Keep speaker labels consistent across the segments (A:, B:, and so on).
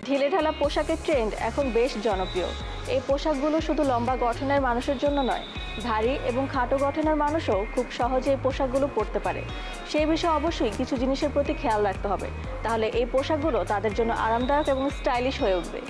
A: ঢিলেঢালা পোশাকের ট্রেন্ড এখন বেশ জনপ্রিয়। এই পোশাকগুলো শুধু লম্বা গঠনের মানুষের জন্য নয়, ভারী এবং খাটো গঠনের মানুষও খুব সহজে এই পোশাকগুলো পরতে পারে। সেই বিষয়ে অবশ্যই কিছু জিনিসের প্রতি খেয়াল রাখতে হবে, তাহলে এই পোশাকগুলো তাদের জন্য আরামদায়ক এবং স্টাইলিশ হয়ে উঠবে।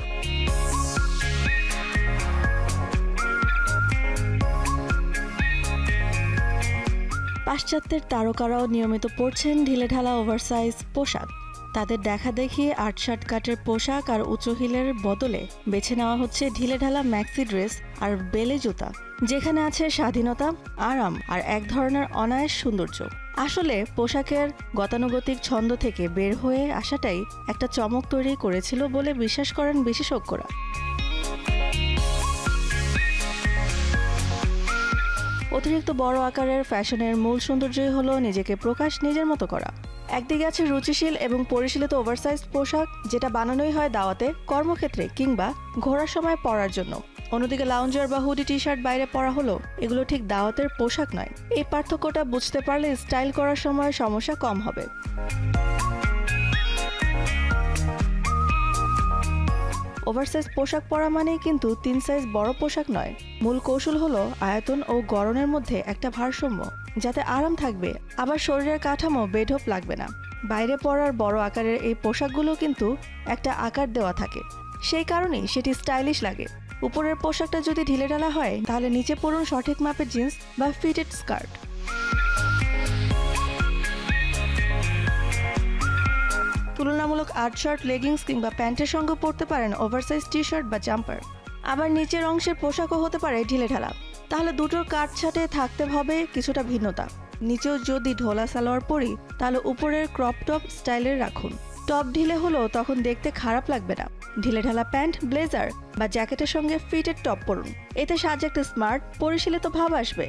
A: পাশ্চাত্যের তারকারাও নিয়মিত পরছেন ঢিলেঢালা ওভারসাইজ পোশাক। তাদের দেখা দেখি আর্টশার্ট কাটের পোশাক আর উঁচু হিলের বদলে বেছে নেওয়া হচ্ছে ঢিলেঢালা ম্যাক্সি ড্রেস আর বেলে জুতা, যেখানে আছে স্বাধীনতা, আরাম আর এক ধরনের অনায়াস সৌন্দর্য। আসলে পোশাকের গতানুগতিক ছন্দ থেকে বের হয়ে আসাটাই একটা চমক তৈরি করেছিল বলে বিশ্বাস করেন বিশেষজ্ঞরা। অতিরিক্ত বড় আকারের ফ্যাশনের মূল সৌন্দর্যই হলো নিজেকে প্রকাশ, নিজের মতো করা। একদিকে আছে রুচিশীল এবং পরিশীলিত ওভারসাইজ পোশাক, যেটা বানানোই হয় দাওয়াতে, কর্মক্ষেত্রে কিংবা ঘোরার সময় পরার জন্য। অন্যদিকে লাউঞ্জার বা হুডি টি শার্ট বাইরে পরা হলো এগুলো ঠিক দাওয়াতের পোশাক নয়। এই পার্থক্যটা বুঝতে পারলে স্টাইল করার সময় সমস্যা কম হবে। ওভারসাইজ পোশাক পরা মানেই কিন্তু 3 সাইজ বড় পোশাক নয়। মূল কৌশল হলো আয়তন ও গড়নের মধ্যে একটা ভারসাম্য, যাতে আরাম থাকবে আবার শরীরের কাঠামো বেঢপ লাগবে না। বাইরে পরার বড় আকারের এই পোশাকগুলো কিন্তু একটা আকার দেওয়া থাকে, সেই কারণেই সেটি স্টাইলিশ লাগে। উপরের পোশাকটা যদি ঢিলেঢালা হয় তাহলে নিচে পরুন সঠিক মাপের জিন্স বা ফিটেড স্কার্ট। তুলনামূলক আর্টশার্ট, লেগিংস কিংবা প্যান্টের সঙ্গে পরতে পারেন ওভারসাইজ টি শার্ট বা জাম্পার। আবার নিচের অংশের পোশাকও হতে পারে ঢিলেঢালা। তাহলে দুটোর কাটছাটে থাকতে হবে কিছুটা ভিন্নতা। নিচেও যদি ঢোলা সালোয়ার পরি তাহলে উপরের ক্রপ টপ স্টাইলের রাখুন। টপ ঢিলে হলো তখন দেখতে খারাপ লাগবে না। ঢিলেঢালা প্যান্ট, ব্লেজার বা জ্যাকেটের সঙ্গে ফিটেড টপ পরুন, এতে সাজে একটা স্মার্ট পরিশীলিত ভাব আসবে।